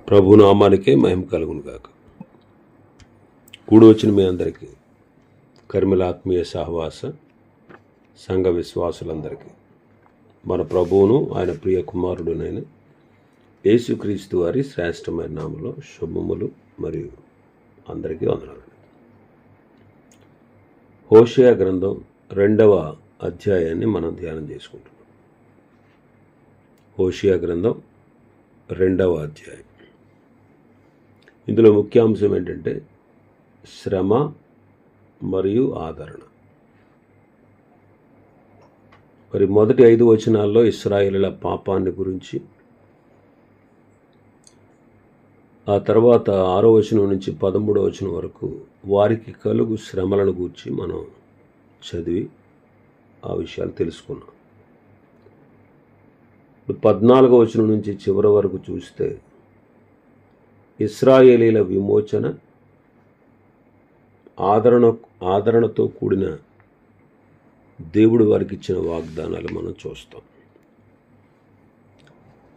ప్రభునామానికే మహిమ కలుగును గాక. కూడి వచ్చిన మీ అందరికీ కర్మిల ఆత్మీయ సహవాస సంఘ విశ్వాసులందరికీ మన ప్రభువును ఆయన ప్రియ కుమారుడునైన యేసుక్రీస్తు వారి శ్రేష్టమైన నామములో శుభములు మరియు అందరికీ వందనాలు. హోషేయ గ్రంథం 2వ అధ్యాయాన్ని మనం ధ్యానం చేసుకుంటున్నాం. హోషేయ గ్రంథం 2వ అధ్యాయం. ఇందులో ముఖ్యాంశం ఏంటంటే శ్రమ మరియు ఆదరణ. మరి మొదటి 5 వచనాల్లో ఇశ్రాయేలీయుల పాపాన్ని గురించి, ఆ తర్వాత 6వ వచనం నుంచి 13వ వచనం వరకు వారికి కలుగు శ్రమలను గూర్చి మనం చదివి ఆ విషయాలు తెలుసుకున్నాం. 14వ వచనం నుంచి చివరి వరకు చూస్తే ఇశ్రాయేలీల విమోచన, ఆదరణతో కూడిన దేవుడు వారికి ఇచ్చిన వాగ్దానాలు మనం చూస్తాం.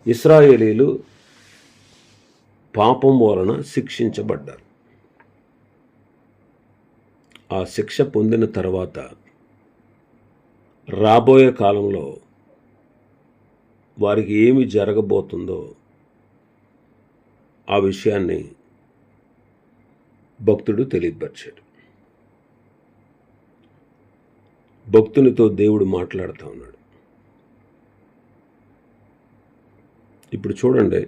ఇశ్రాయేలీలు పాపం వలన శిక్షించబడ్డారు. ఆ శిక్ష పొందిన తర్వాత రాబోయే కాలంలో వారికి ఏమి జరగబోతుందో ఆ విషయాన్ని భక్తుడు తెలియపరిచాడు. భక్తునితో దేవుడు మాట్లాడుతూ ఉన్నాడు. ఇప్పుడు చూడండి,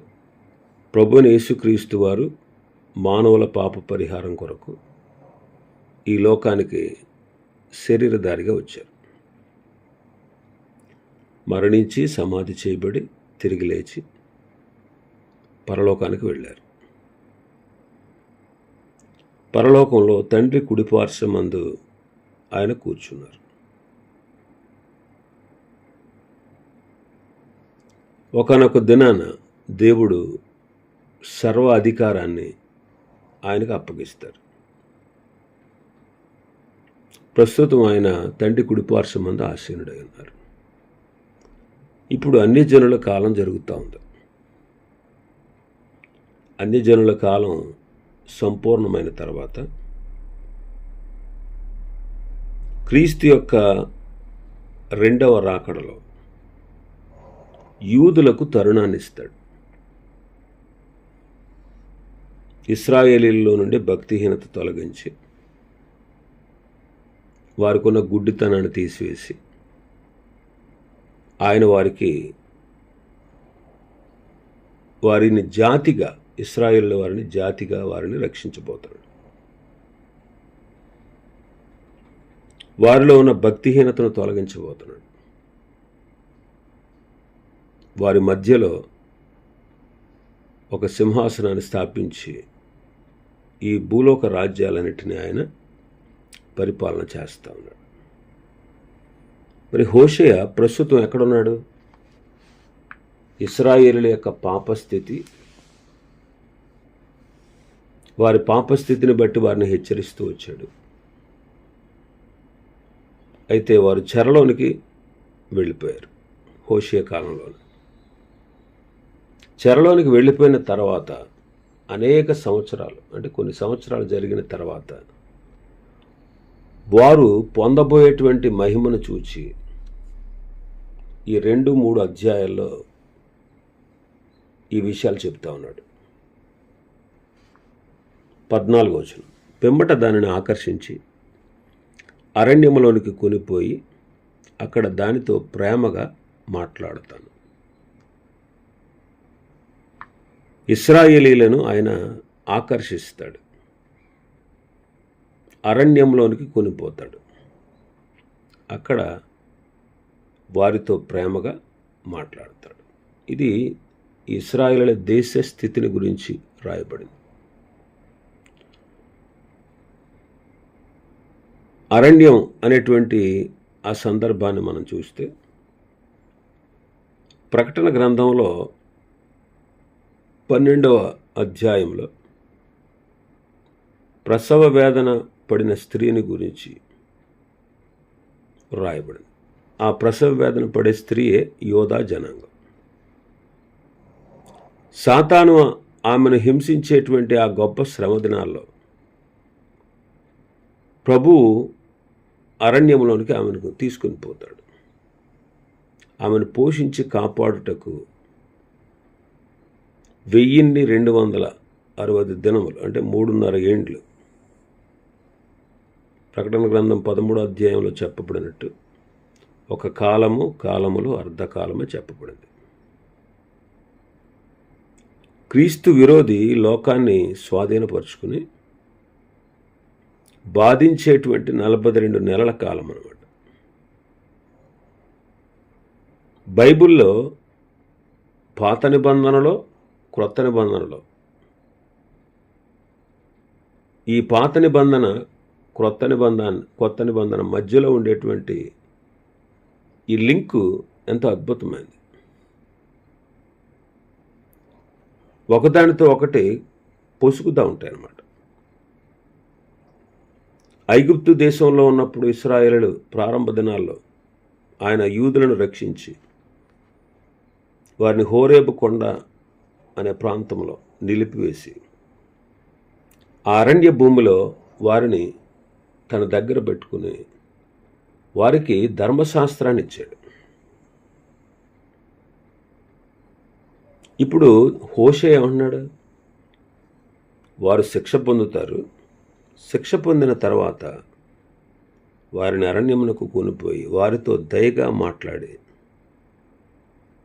ప్రభువైన యేసుక్రీస్తు వారు మానవుల పాప పరిహారం కొరకు ఈ లోకానికి శరీరధారిగా వచ్చారు. మరణించి సమాధి చేయబడి తిరిగి లేచి పరలోకానికి వెళ్ళారు. పరలోకంలో తండ్రి కుడిపార్శ్వమందు ఆయన కూర్చున్నారు. ఒకానొక దినాన దేవుడు సర్వ అధికారాన్ని ఆయనకు అప్పగిస్తారు. ప్రస్తుతం ఆయన తండ్రి కుడిపార్శ్వమందు ఆసీనుడై ఉన్నారు. ఇప్పుడు అన్ని జనుల కాలం జరుగుతూ ఉంది. అన్ని జనుల కాలం సంపూర్ణమైన తర్వాత క్రీస్తు యొక్క 2వ రాకడలో యూదులకు తరుణాన్ని ఇస్తాడు. ఇశ్రాయేలీల్లో నుండి భక్తిహీనత తొలగించి వారికి ఉన్న గుడ్డితనాన్ని తీసివేసి ఆయన వారిని జాతిగా, ఇశ్రాయేలు వారిని జాతిగా వారిని రక్షించబోతాడు. వారిలో ఉన్న భక్తిహీనతను తొలగించబోతున్నాడు. వారి మధ్యలో ఒక సింహాసనాన్ని స్థాపించి ఈ భూలోక రాజ్యాలన్నిటినీ ఆయన పరిపాలన చేస్తూ ఉన్నాడు. మరి హోషేయ ప్రస్తుతం ఎక్కడున్నాడు? ఇశ్రాయేలీయుల యొక్క పాపస్థితి, వారి పాపస్థితిని బట్టి వారిని హెచ్చరిస్తూ వచ్చాడు. అయితే వారు చెరలోనికి వెళ్ళిపోయారు. హోషేయ కాలంలో చెరలోనికి వెళ్ళిపోయిన తర్వాత అనేక సంవత్సరాలు, అంటే కొన్ని సంవత్సరాలు జరిగిన తర్వాత వారు పొందబోయేటువంటి మహిమను చూచి ఈ 2-3 అధ్యాయాల్లో ఈ విషయాలు చెప్తా ఉన్నాడు. 14వ వచనం, పిమ్మట దానిని ఆకర్షించి అరణ్యములోనికి కొనిపోయి అక్కడ దానితో ప్రేమగా మాట్లాడుతాను. ఇశ్రాయేలీలను ఆయన ఆకర్షిస్తాడు, అరణ్యంలోనికి కొనిపోతాడు, అక్కడ వారితో ప్రేమగా మాట్లాడతాడు. ఇది ఇశ్రాయేలీయుల దేశ స్థితిని గురించి రాయబడింది. అరణ్యం అనేటువంటి ఆ సందర్భాన్ని మనం చూస్తే ప్రకటన గ్రంథంలో 12వ అధ్యాయంలో ప్రసవ వేదన పడిన స్త్రీని గురించి రాయబడింది. ఆ ప్రసవ వేదన పడే స్త్రీయే యోధా జనాంగం. సాతాను ఆమెను హింసించేటువంటి ఆ గొప్ప శ్రమ దినాల్లో ప్రభువు అరణ్యంలోనికి ఆమెను తీసుకుని పోతాడు. ఆమెను పోషించి కాపాడుటకు 1260 దినములు, అంటే 3.5 ఏండ్లు, ప్రకటన గ్రంథం 13వ అధ్యాయంలో చెప్పబడినట్టు ఒక కాలము, కాలములు, అర్ధకాలము చెప్పబడింది. క్రీస్తు విరోధి లోకాన్ని స్వాధీనపరుచుకుని బాధించేటువంటి 42 నెలల కాలం అన్నమాట. బైబిల్లో పాత నిబంధనలో, క్రొత్త నిబంధనలో ఈ పాత నిబంధన, కొత్త నిబంధన మధ్యలో ఉండేటువంటి ఈ లింకు ఎంతో అద్భుతమైనది. ఒకదానితో ఒకటి పొసుకుతూ ఉంటాయి అన్నమాట. ఐగుప్తు దేశంలో ఉన్నప్పుడు ఇశ్రాయేలు ప్రారంభ దినాల్లో ఆయన యూదులను రక్షించి వారిని హోరేబు కొండ అనే ప్రాంతంలో నిలిపివేసి ఆ అరణ్య భూమిలో వారిని తన దగ్గర పెట్టుకుని వారికి ధర్మశాస్త్రాన్ని ఇచ్చాడు. ఇప్పుడు హోషేయ ఏమన్నాడు? వారు శిక్ష పొందుతారు. శిక్ష పొందిన తర్వాత వారిని అరణ్యమునకు కొనిపోయి వారితో దయగా మాట్లాడి,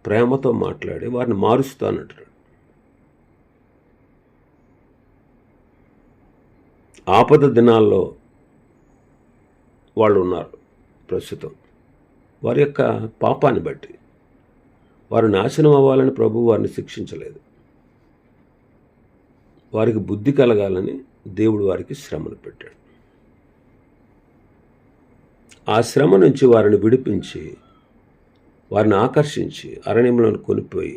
ప్రేమతో మాట్లాడి వారిని మారుస్తానంటాడు. ఆపద దినాల్లో వాళ్ళు ఉన్నారు ప్రస్తుతం. వారి యొక్క పాపాన్ని బట్టి వారు నాశనం అవ్వాలని ప్రభువు వారిని శిక్షించలేదు. వారికి బుద్ధి కలగాలని దేవుడు వారికి శ్రమను పెట్టాడు. ఆ శ్రమ నుంచి వారిని విడిపించి వారిని ఆకర్షించి అరణ్యంలో కొనిపోయి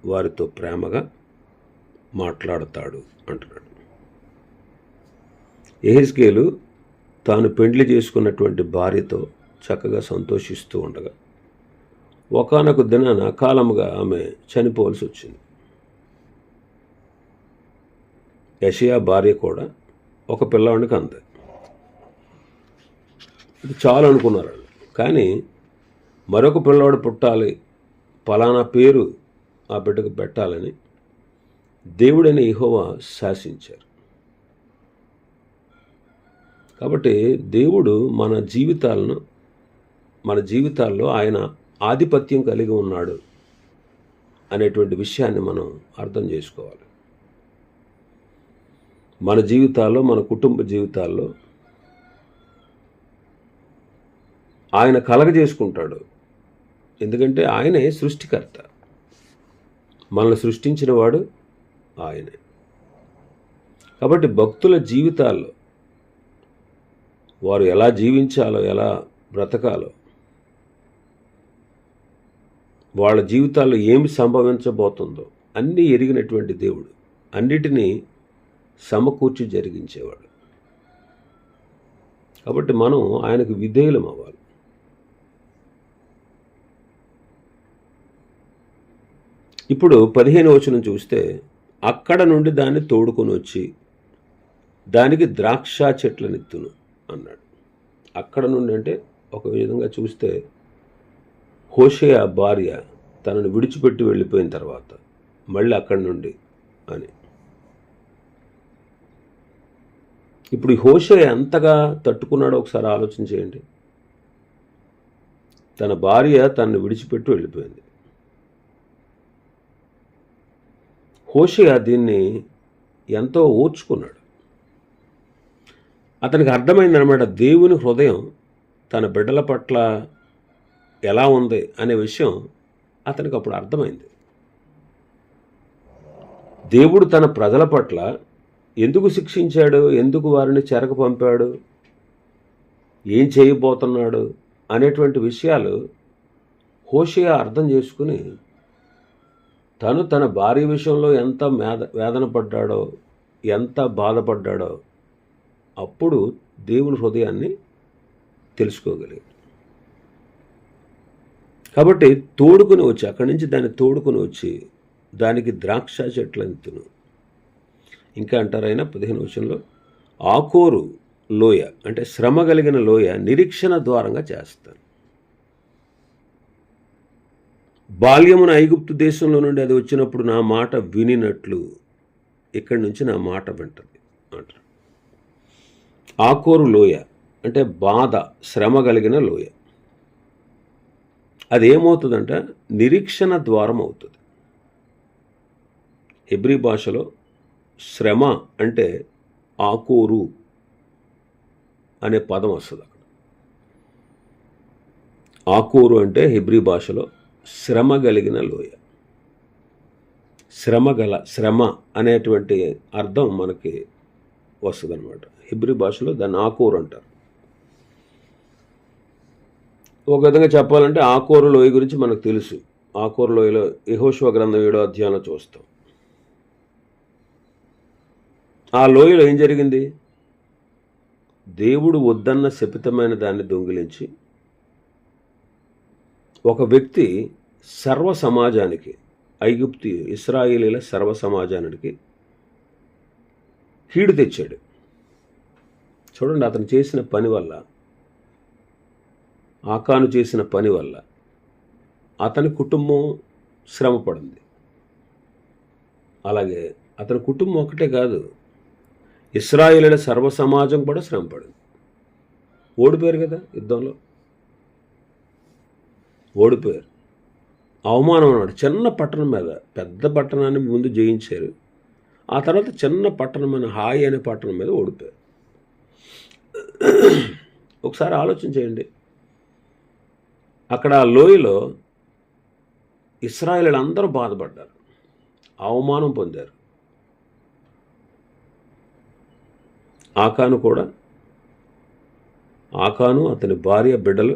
వారితో ప్రేమగా మాట్లాడతాడు అంటున్నాడు. యెహెజ్కేలు తాను పెండ్లి చేసుకున్నటువంటి భార్యతో చక్కగా సంతోషిస్తూ ఉండగా ఒకానొక దినాన అకాలముగా ఆమె చనిపోవలసి వచ్చింది. యెషయా భార్య కూడా ఒక పిల్లవాడికి అంది. ఇది చాలు అనుకున్నారు వాళ్ళు. కానీ మరొక పిల్లవాడు పుట్టాలి, ఫలానా పేరు ఆ బిడ్డకు పెట్టాలని దేవుడని యెహోవా శాసించారు. కాబట్టి దేవుడు మన జీవితాల్లో ఆయన ఆధిపత్యం కలిగి ఉన్నాడు అనేటువంటి విషయాన్ని మనం అర్థం చేసుకోవాలి. మన జీవితాల్లో, మన కుటుంబ జీవితాల్లో ఆయన కలగజేసుకుంటాడు. ఎందుకంటే ఆయనే సృష్టికర్త. మనల్ని సృష్టించిన వాడు ఆయనే. కాబట్టి భక్తుల జీవితాల్లో వారు ఎలా జీవించాలో, ఎలా బ్రతకాలో, వాళ్ళ జీవితాల్లో ఏమి సంభవించబోతుందో అన్నీ ఎరిగినటువంటి దేవుడు అన్నిటినీ సమకూర్చి జరిగించేవాడు. కాబట్టి మనం ఆయనకు విధేయులం అవ్వాలి. ఇప్పుడు 15వ వచనం చూస్తే, అక్కడ నుండి దాన్ని తోడుకొని వచ్చి దానికి ద్రాక్ష చెట్లనెత్తును అన్నాడు. అక్కడ నుండి అంటే ఒక విధంగా చూస్తే హోషేయ భార్య తనను విడిచిపెట్టి వెళ్ళిపోయిన తర్వాత మళ్ళీ అక్కడి నుండి అని. ఇప్పుడు ఈ హోషేయ ఎంతగా తట్టుకున్నాడో ఒకసారి ఆలోచన చేయండి. తన భార్య తనను విడిచిపెట్టి వెళ్ళిపోయింది. హోషేయ దీన్ని ఎంతో ఓర్చుకున్నాడు. అతనికి అర్థమైందనమాట, దేవుని హృదయం తన బిడ్డల పట్ల ఎలా ఉంది అనే విషయం అతనికి అప్పుడు అర్థమైంది. దేవుడు తన ప్రజల పట్ల ఎందుకు శిక్షించాడు, ఎందుకు వారిని చెరకు పంపాడు, ఏం చేయబోతున్నాడు అనేటువంటి విషయాలు హోషేయ అర్థం చేసుకుని తను తన భార్య విషయంలో ఎంత వేదన పడ్డాడో, ఎంత బాధపడ్డాడో అప్పుడు దేవుని హృదయాన్ని తెలుసుకోగలిగాడు. కాబట్టి తోడుకుని వచ్చి అక్కడి నుంచి దాన్ని తోడుకుని వచ్చి దానికి ద్రాక్ష చెట్లెత్తును ఇంకా అంటారు ఆయన 15వ వచనంలో, ఆకోరు లోయ అంటే శ్రమ కలిగిన లోయ నిరీక్షణ ద్వారంగా చేస్తాను. బాల్యమున ఐగుప్తు దేశంలో నుండి అది వచ్చినప్పుడు నా మాట వినినట్లు ఇక్కడి నుంచి నా మాట వింటది అంటారు. ఆకోరు లోయ అంటే బాధ, శ్రమ కలిగిన లోయ. అది ఏమవుతుందంటే నిరీక్షణ ద్వారం అవుతుంది. హెబ్రీ భాషలో శ్రమ అంటే ఆకోరు అనే పదం వస్తుంది అక్కడ. ఆకోరు అంటే హెబ్రీ భాషలో శ్రమ కలిగిన లోయ. శ్రమ అనేటువంటి అర్థం మనకి వస్తుంది అనమాట. హెబ్రీ భాషలో దాన్ని ఆకోరు అంటారు. ఒక విధంగా చెప్పాలంటే ఆకోరు లోయ గురించి మనకు తెలుసు. ఆకోరు లోయలో యెహోషువ గ్రంథం 7వ అధ్యాయంలో చూస్తాం. ఆ లోయలో ఏం జరిగింది? దేవుడు వద్దన్న శపితమైన దాన్ని దొంగిలించి ఒక వ్యక్తి సర్వ సమాజానికి, ఐగుప్తు ఇశ్రాయేలీల సర్వ సమాజానికి కీడు తెచ్చాడు. చూడండి, అతను చేసిన పని వల్ల, ఆకాను చేసిన పని వల్ల అతని కుటుంబం శ్రమపడింది. అలాగే అతని కుటుంబం ఒకటే కాదు, ఇశ్రాయేలీల సర్వ సమాజం కూడా శ్రమపడింది. ఓడిపోయారు కదా యుద్ధంలో, ఓడిపోయారు. అవమానం అన్నాడు. చిన్న పట్టణం మీద పెద్ద పట్టణాన్ని ముందు జయించారు, ఆ తర్వాత చిన్న పట్టణమైన హాయి అనే పట్టణం మీద ఓడిపోయారు. ఒకసారి ఆలోచన చేయండి. అక్కడ ఆ లోయలో ఇశ్రాయేలీలు అందరూ బాధపడ్డారు, అవమానం పొందారు. ఆకాను, అతని భార్య, బిడ్డలు,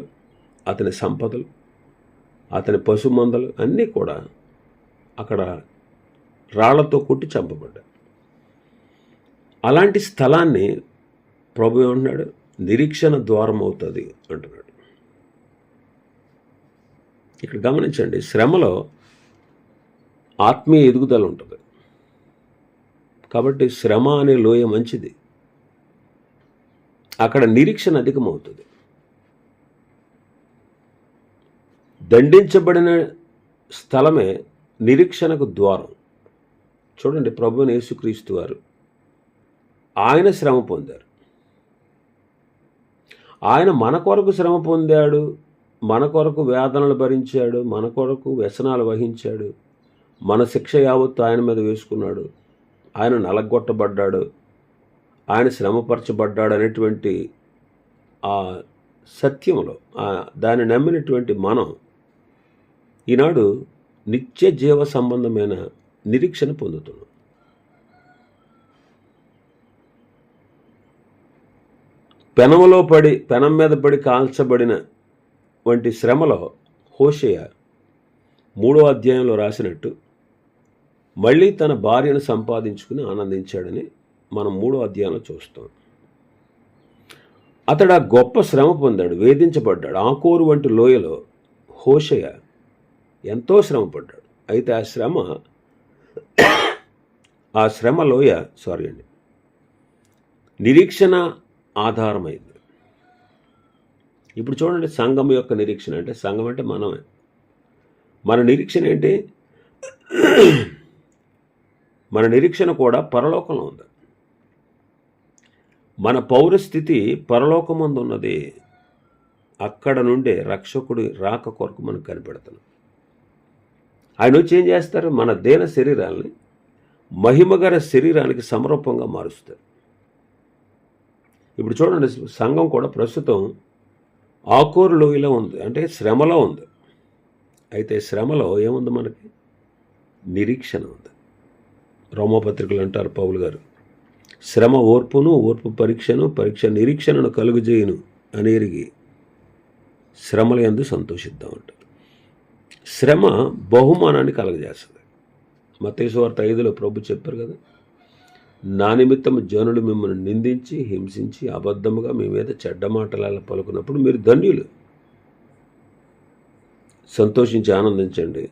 అతని సంపదలు, అతని పశుమందలు అన్నీ కూడా అక్కడ రాళ్లతో కొట్టి చంపబడ్డారు. అలాంటి స్థలాన్ని ప్రభు ఏమంటున్నాడు? నిరీక్షణ ద్వారం అవుతుంది అంటున్నాడు. ఇక్కడ గమనించండి, శ్రమలో ఆత్మీయ ఎదుగుదల ఉంటుంది. కాబట్టి శ్రమ అనే లోయ మంచిది. అక్కడ నిరీక్షణ అధికమవుతుంది. దండించబడిన స్థలమే నిరీక్షణకు ద్వారం. చూడండి, ప్రభువైన యేసుక్రీస్తు వారు ఆయన శ్రమ పొందారు. ఆయన మన కొరకు శ్రమ పొందాడు, మన కొరకు వేదనలు భరించాడు, మన కొరకు వ్యసనాలు వహించాడు, మన శిక్ష యావత్తు ఆయన మీద వేసుకున్నాడు, ఆయన నలగొట్టబడ్డాడు, ఆయన శ్రమపరచబడ్డాడు అనేటువంటి ఆ సత్యంలో దాన్ని నమ్మినటువంటి మనం ఈనాడు నిత్య జీవ సంబంధమైన నిరీక్షణ పొందుతున్నాం. పెనం మీద పడి కాల్చబడిన వంటి శ్రమలో హోషేయ 3వ అధ్యాయంలో రాసినట్టు మళ్ళీ తన భార్యను సంపాదించుకుని ఆనందించాడని మనం 3వ అధ్యాయంలో చూస్తాం. అతడు ఆ గొప్ప శ్రమ పొందాడు, వేధించబడ్డాడు. ఆకోరు వంటి లోయలో హోషేయ ఎంతో శ్రమపడ్డాడు. అయితే ఆ శ్రమ లోయ నిరీక్షణ ఆధారమైంది. ఇప్పుడు చూడండి, సంఘం యొక్క నిరీక్షణ అంటే, సంఘం అంటే మనమే. మన నిరీక్షణ ఏంటి? మన నిరీక్షణ కూడా పరలోకంలో ఉంది. మన పౌరస్థితి పరలోకమందు ఉన్నది. అక్కడ నుండే రక్షకుడి రాక కొరకు మనకు కనిపెడుతున్నాం. ఆయన వచ్చి ఏం చేస్తారు? మన దేన శరీరాలని మహిమగల శరీరానికి సమరూపంగా మారుస్తారు. ఇప్పుడు చూడండి, సంఘం కూడా ప్రస్తుతం ఆకోరు లోయలో ఉంది, అంటే శ్రమలో ఉంది. అయితే శ్రమలో ఏముంది? మనకి నిరీక్షణ ఉంది. రోమపత్రికలు అంటారు పౌలు గారు, శ్రమ ఓర్పును, ఓర్పు పరీక్షను, పరీక్ష నిరీక్షణను కలుగుజేయును అని ఎరిగి శ్రమల యందు సంతోషిద్దాం అంటారు. శ్రమ బహుమానాన్ని కలగజేస్తుంది. మత్తయి సువార్త 5లో ప్రభు చెప్పారు కదా, నా నిమిత్తం జనులు మిమ్మల్ని నిందించి, హింసించి, అబద్ధముగా మీ మీద చెడ్డ మాటల పలుకున్నప్పుడు మీరు ధన్యులు. సంతోషించి ఆనందించండి,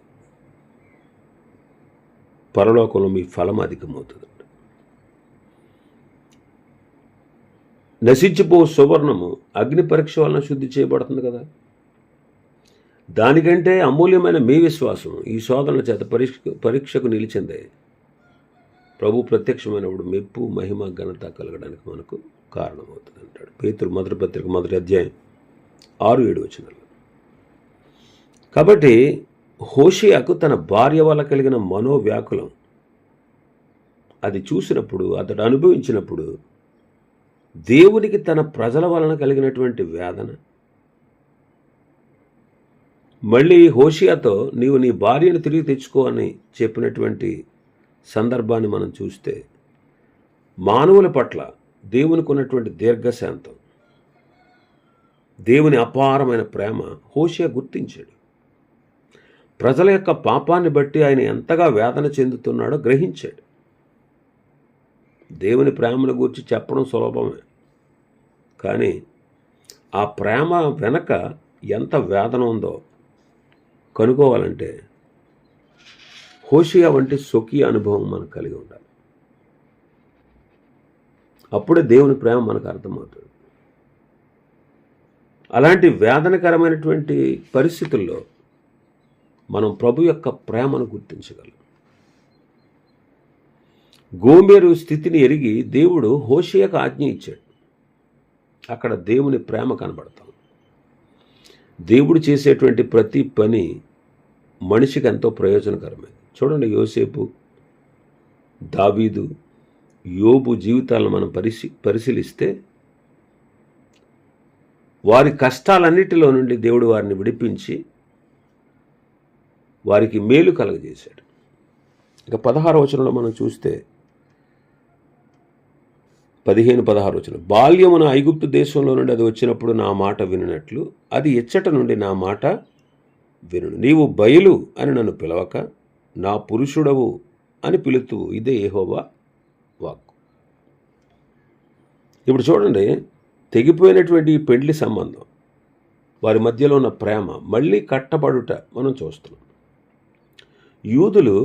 పరలోకంలో మీ ఫలం అధికమవుతుంది. నశించిపో సువర్ణము అగ్ని పరీక్ష వలన శుద్ధి చేయబడుతుంది కదా. దానికంటే అమూల్యమైన మీ విశ్వాసం ఈ శోధనల చేత పరీక్షకు నిలిచిందే. ప్రభు ప్రత్యక్షమైనప్పుడు మెప్పు మహిమ ఘనత కలగడానికి మనకు కారణమవుతుంది అంటాడు పేతురు మొదటి పత్రిక 1వ అధ్యాయం 6-7 వచనాలు. కాబట్టి హోషేయకు తన భార్య వల్ల కలిగిన మనోవ్యాకులం అది చూసినప్పుడు, అతడు అనుభవించినప్పుడు, దేవునికి తన ప్రజల వలన కలిగినటువంటి వేదన, మళ్ళీ హోషేయతో నీవు నీ భార్యను తిరిగి తెచ్చుకో అని చెప్పినటువంటి సందర్భాన్ని మనం చూస్తే, మానవుల పట్ల దేవునికి ఉన్నటువంటి దీర్ఘశాంతం, దేవుని అపారమైన ప్రేమ హోషేయ గుర్తించాడు. ప్రజల యొక్క పాపాన్ని బట్టి ఆయన ఎంతగా వేదన చెందుతున్నాడో గ్రహించాడు. దేవుని ప్రేమను గురించి చెప్పడం సులభమే, కానీ ఆ ప్రేమ వెనక ఎంత వేదన ఉందో కనుక్కోవాలంటే హోషేయ వంటి స్వకీయ అనుభవం మనకు కలిగి ఉండాలి. అప్పుడే దేవుని ప్రేమ మనకు అర్థమవుతుంది. అలాంటి వేదనకరమైనటువంటి పరిస్థితుల్లో మనం ప్రభు యొక్క ప్రేమను గుర్తించగలం. గోమెరు స్థితిని ఎరిగి దేవుడు హోషేయకు ఆజ్ఞ ఇచ్చాడు. అక్కడ దేవుని ప్రేమ కనబడతాం. దేవుడు చేసేటువంటి ప్రతి పని మనిషికి ఎంతో ప్రయోజనకరమైనది. చూడండి, యోసేపు, దావీదు, యోబు జీవితాలను మనం పరిశీలిస్తే వారి కష్టాలన్నిటిలో నుండి దేవుడు వారిని విడిపించి వారికి మేలు కలగజేశాడు. ఇక 16వ వచనంలో మనం చూస్తే 15-16 వచనం, బాల్యమున ఐగుప్తు దేశంలో నుండి అది వచ్చినప్పుడు నా మాట వినున్నట్లు అది ఇచ్చట నుండి నా మాట వినును. నీవు బయలు అని నన్ను పిలవక నా పురుషుడవు అని పిలుతువు, ఇదే యెహోవా వాక్కు. ఇప్పుడు చూడండి, తెగిపోయినటువంటి ఈ పెండ్లి సంబంధం, వారి మధ్యలో ఉన్న ప్రేమ మళ్ళీ కట్టబడుట మనం చూస్తున్నాం. యూదులు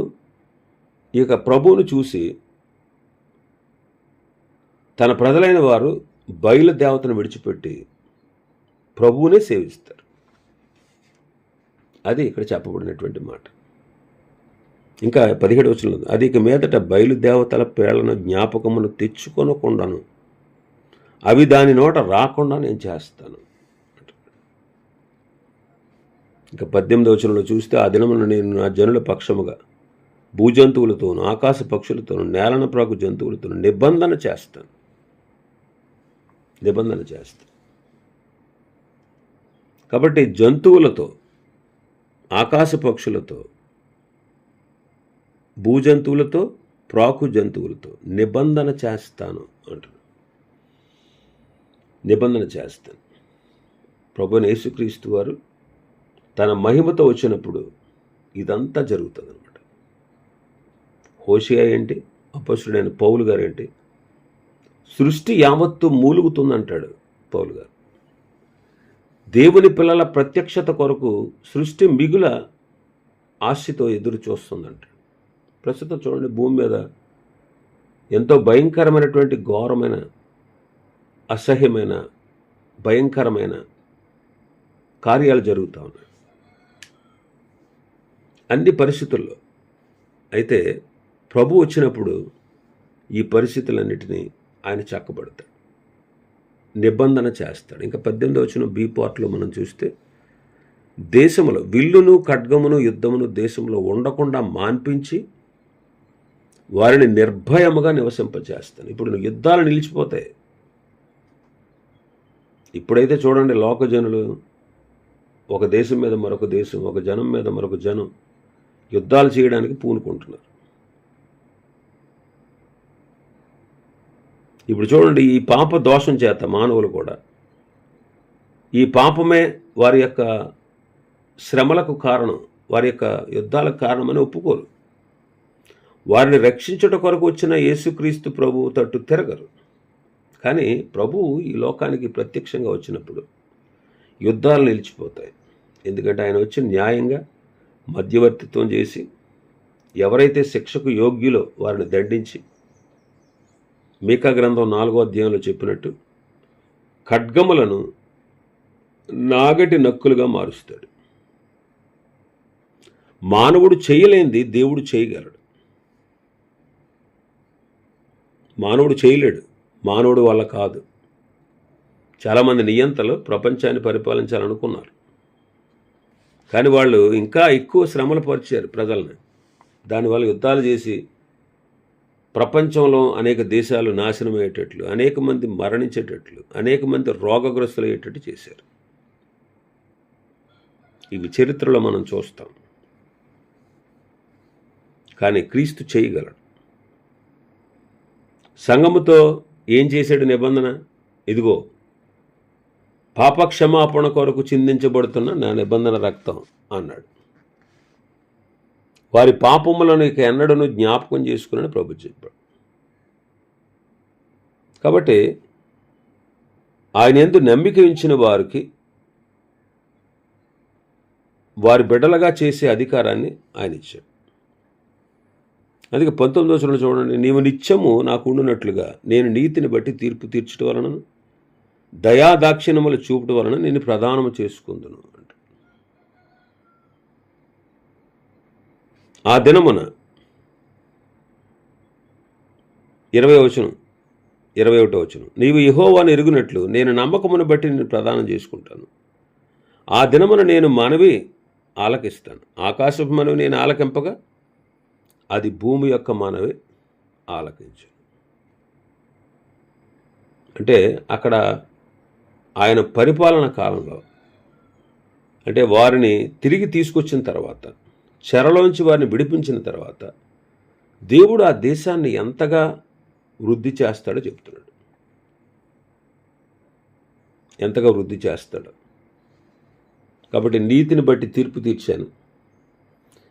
ఇక ప్రభువును చూసి తన ప్రజలైన వారు బయలు దేవతను విడిచిపెట్టి ప్రభువునే సేవిస్తారు. అది ఇక్కడ చెప్పబడినటువంటి మాట. ఇంకా 17వ వచనంలో, అది ఇక మీదట బయలుదేవతల పేర్లను జ్ఞాపకమును తెచ్చుకొనకుండాను అవి దాని నోట రాకుండా నేను చేస్తాను. ఇంకా 18వ వచనంలో చూస్తే, ఆ దినమున నేను నా జనుల పక్షముగా భూజంతువులతోను ఆకాశ పక్షులతోను నేలన ప్రాకు జంతువులతోను నిబంధన చేస్తాను. కాబట్టి జంతువులతో, ఆకాశ పక్షులతో, భూజంతువులతో, ప్రాకు జంతువులతో నిబంధన చేస్తాను అంటున్నాడు. నిబంధన చేస్తాను. ప్రభువైన యేసుక్రీస్తు వారు తన మహిమతో వచ్చినప్పుడు ఇదంతా జరుగుతుంది అనమాట. హోషేయ ఏంటి, అపొస్తలుడైన పౌలు గారు ఏంటి, సృష్టి యావత్తు మూలుగుతుందంటాడు పౌలు గారు. దేవుని పిల్లల ప్రత్యక్షత కొరకు సృష్టి మిగుల ఆశతో ఎదురు చూస్తుందంటాడు. ప్రస్తుతం చూడండి, భూమి మీద ఎంతో భయంకరమైనటువంటి ఘోరమైన, అసహ్యమైన, భయంకరమైన కార్యాలు జరుగుతూ ఉన్నాయి అన్ని పరిస్థితుల్లో. అయితే ప్రభు వచ్చినప్పుడు ఈ పరిస్థితులన్నిటినీ ఆయన చక్కబడతాడు, నిబంధన చేస్తాడు. ఇంకా 18వ వచనం బి పార్ట్లో మనం చూస్తే, దేశములో విల్లును ఖడ్గమును యుద్ధమును దేశంలో ఉండకుండా మాన్పించి వారిని నిర్భయముగా నివసింపచేస్తాను. ఇప్పుడు యుద్ధాలు నిలిచిపోతాయి. ఇప్పుడైతే చూడండి, లోకజనులు ఒక దేశం మీద మరొక దేశం, ఒక జనం మీద మరొక జనం యుద్ధాలు చేయడానికి పూనుకుంటున్నారు. ఇప్పుడు చూడండి, ఈ పాప దోషం చేత మానవులు కూడా, ఈ పాపమే వారి యొక్క శ్రమలకు కారణం, వారి యొక్క యుద్ధాలకు కారణమని ఒప్పుకోరు. వారిని రక్షించుట కొరకు వచ్చిన యేసుక్రీస్తు ప్రభువు తట్టు తిరగరు. కానీ ప్రభువు ఈ లోకానికి ప్రత్యక్షంగా వచ్చినప్పుడు యుద్ధాలు నిలిచిపోతాయి. ఎందుకంటే ఆయన వచ్చి న్యాయంగా మధ్యవర్తిత్వం చేసి ఎవరైతే శిక్షకు యోగ్యులో వారిని దండించి, మీకా గ్రంథం 4వ అధ్యాయంలో చెప్పినట్టు ఖడ్గములను నాగటి నక్కులుగా మారుస్తాడు. మానవుడు చేయలేనిది దేవుడు చేయగలడు. మానవుడు చేయలేడు, మానవుడు వల్ల కాదు. చాలామంది నియంతలు ప్రపంచాన్ని పరిపాలించాలనుకున్నారు, కానీ వాళ్ళు ఇంకా ఎక్కువ శ్రమలు పరిచారు ప్రజల్ని. దానివల్ల యుద్ధాలు చేసి ప్రపంచంలో అనేక దేశాలు నాశనమయ్యేటట్లు, అనేక మంది మరణించేటట్లు, అనేక మంది రోగగ్రస్తులయ్యేటట్టు చేశారు. ఇవి చరిత్రలో మనం చూస్తాం. కానీ క్రీస్తు చేయగలడు. సంఘముతో ఏం చేశాడు నిబంధన? ఇదిగో పాపక్షమాపణ కొరకు చిందించబడుతున్న నా నిబంధన రక్తం అన్నాడు. వారి పాపములను ఇక ఎన్నడను జ్ఞాపకం చేసుకుని ప్రభు చెప్పాడు. కాబట్టి ఆయన యందు నమ్మిక ఉంచిన వారికి వారి బిడ్డలుగా చేసే అధికారాన్ని ఆయన ఇచ్చాడు. అందుకే 19వ వచనంలో చూడండి, నీవు నిత్యము నాకు ఉండునట్లుగా నేను నీతిని బట్టి తీర్పు తీర్చుట వలన దయాదాక్షిణ్యములు చూపుట వలన నేను ప్రదానము చేసుకుందును అంట. ఆ దినమున 21వ వచనం, నీవు యెహోవాను ఎరుగునట్లు నేను నమ్మకమును బట్టి నేను ప్రదానం చేసుకుంటాను. ఆ దినమున నేను మనవి ఆలకిస్తాను. ఆకాశపు మనవి నేను ఆలకింపగా అది భూమి యొక్క మనవి ఆలకించు. అంటే అక్కడ ఆయన పరిపాలన కాలంలో, అంటే వారిని తిరిగి తీసుకొచ్చిన తర్వాత, చెరలోంచి వారిని విడిపించిన తర్వాత దేవుడు ఆ దేశాన్ని ఎంతగా వృద్ధి చేస్తాడో చెప్తున్నాడు. ఎంతగా వృద్ధి చేస్తాడు. కాబట్టి నీతిని బట్టి తీర్పు తీర్చాను,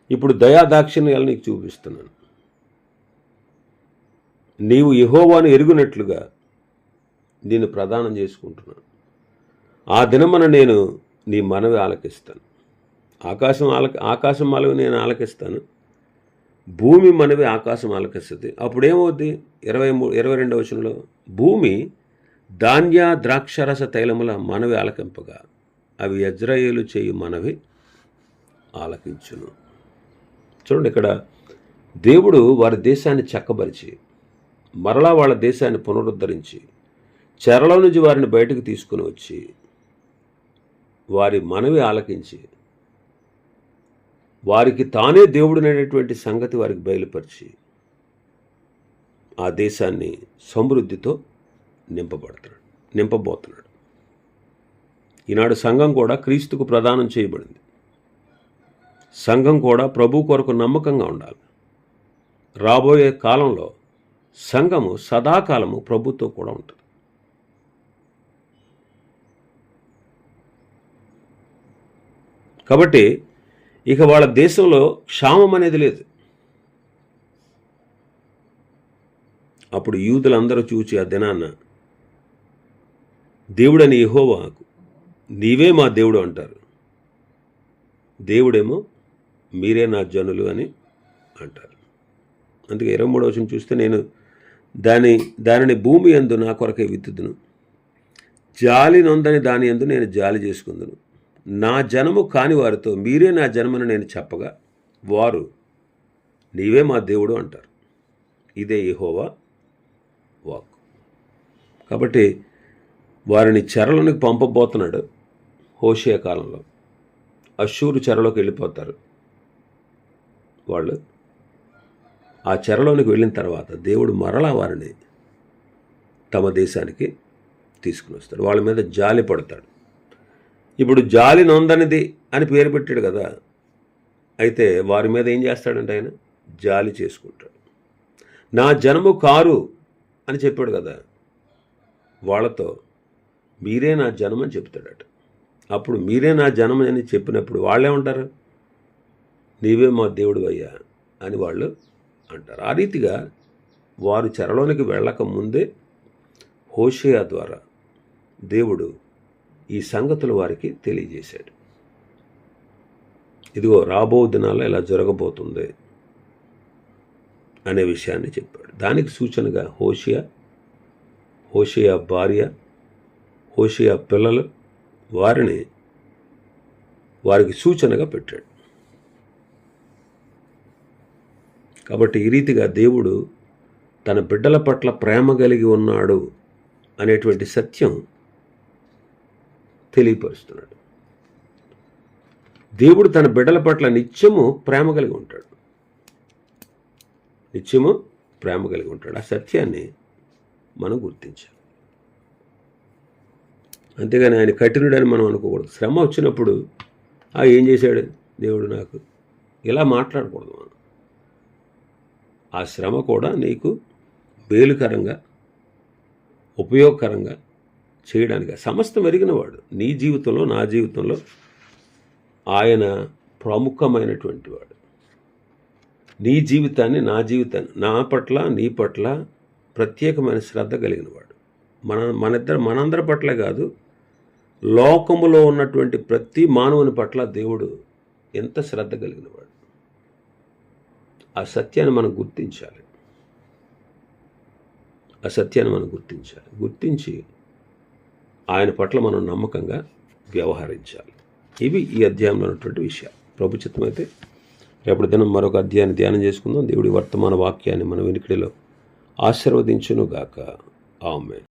ఇప్పుడు దయాదాక్షిణ్యాలు నీకు చూపిస్తున్నాను. నీవు యెహోవాను ఎరుగునట్లుగా నేను ప్రదానం చేసుకుంటున్నాను. ఆ దినమున నేను నీ మనవి ఆలకిస్తాను. ఆకాశం మనవి నేను ఆలకిస్తాను, భూమి మనవి ఆకాశం ఆలకిస్తుంది. అప్పుడేమవుద్ది? 22వ వచనంలో, భూమి ధాన్య ద్రాక్షరస తైలముల మనవి ఆలకింపగా అవి యజ్రాయేలు చేయు మనవి ఆలకించును. చూడండి, ఇక్కడ దేవుడు వారి దేశాన్ని చక్కబరిచి మరలా వాళ్ళ దేశాన్ని పునరుద్ధరించి చెరలో నుంచి వారిని బయటకు తీసుకుని వచ్చి వారి మనవి ఆలకించి వారికి తానే దేవుడినైనటువంటి సంగతి వారికి బయలుపరిచి ఆ దేశాన్ని సమృద్ధితో నింపబోతున్నాడు. ఈనాడు సంఘం కూడా క్రీస్తుకు ప్రదానం చేయబడింది. సంఘం కూడా ప్రభు కొరకు నమ్మకంగా ఉండాలి. రాబోయే కాలంలో సంఘము సదాకాలము ప్రభుతో కూడా ఉంటుంది. కాబట్టి ఇక వాళ్ళ దేశంలో క్షామం అనేది లేదు. అప్పుడు యూదులందరూ చూచి ఆ దినాన్న దేవుడని యెహోవాకు నీవే మా దేవుడు అంటారు, దేవుడేమో మీరే నా జనులు అని అంటారు. అందుకే 23వ వచనం చూస్తే, నేను దానిని భూమి యందు నా కొరకే విత్తుదును, జాలి నొందని దాని యందు నేను జాలి చేసుకుందును. నా జనము కాని వారితో మీరే నా జనమని నేను చెప్పగా వారు నీవే మా దేవుడు అంటారు. ఇదే యెహోవా వాక్కు. కాబట్టి వారిని చెరలోనికి పంపబోతున్నాడు. హోషేయ కాలంలో అష్షూరు చెరలోకి వెళ్ళిపోతారు. వాళ్ళు ఆ చెరలోనికి వెళ్ళిన తర్వాత దేవుడు మరలా వారిని తమ దేశానికి తీసుకుని వస్తాడు. వాళ్ళ మీద జాలి పడతాడు. ఇప్పుడు జాలి నొందనిది అని పేరు పెట్టాడు కదా, అయితే వారి మీద ఏం చేస్తాడంటే ఆయన జాలి చేసుకుంటాడు. నా జనము కారు అని చెప్పాడు కదా, వాళ్ళతో మీరే నా జనం అని చెప్తాడట. అప్పుడు మీరే నా జనం అని చెప్పినప్పుడు వాళ్ళేమంటారు? నీవే మా దేవుడు అయ్యా అని వాళ్ళు అంటారు. ఆ రీతిగా వారు చెరలోనికి వెళ్ళక ముందే హోషేయ ద్వారా దేవుడు ఈ సంగతులు వారికి తెలియజేశాడు. ఇదిగో రాబో దినాల్లో ఇలా జరగబోతుంది అనే విషయాన్ని చెప్పాడు. దానికి సూచనగా హోషేయ భార్య, హోషేయ పిల్లలు, వారికి సూచనగా పెట్టాడు. కాబట్టి ఈ రీతిగా దేవుడు తన బిడ్డల పట్ల ప్రేమ కలిగి ఉన్నాడు అనేటువంటి సత్యం తెలియపరుస్తున్నాడు. దేవుడు తన బిడ్డల పట్ల నిత్యము ప్రేమ కలిగి ఉంటాడు. నిత్యము ప్రేమ కలిగి ఉంటాడు. ఆ సత్యాన్ని మనం గుర్తించాలి. అంతేగాని ఆయన కఠినుడని మనం అనుకోకూడదు. శ్రమ వచ్చినప్పుడు ఏం చేశాడు దేవుడు నాకు, ఇలా మాట్లాడకూడదు మనం. ఆ శ్రమ కూడా నీకు మేలుకరంగా, ఉపయోగకరంగా చేయడానికి సమస్తం ఎరిగినవాడు. నీ జీవితంలో, నా జీవితంలో ఆయన ప్రముఖమైనటువంటి వాడు. నీ జీవితాన్ని, నా జీవితాన్ని, నా పట్ల, నీ పట్ల ప్రత్యేకమైన శ్రద్ధ కలిగినవాడు. మనందరి పట్ల కాదు, లోకములో ఉన్నటువంటి ప్రతి మానవుని పట్ల దేవుడు ఎంత శ్రద్ధ కలిగినవాడు. ఆ సత్యాన్ని మనం గుర్తించాలి. గుర్తించి ఆయన పట్ల మనం నమ్మకంగా వ్యవహరించాలి. ఇవి ఈ అధ్యాయంలో ఉన్నటువంటి విషయాలు. ప్రభు చిత్తమైతే రేపటి దినం మరొక అధ్యాయాన్ని ధ్యానం చేసుకుందాం. దేవుడి వర్తమాన వాక్యాన్ని మన వెనుకడిలో ఆశీర్వదించునుగాక. ఆమేన్.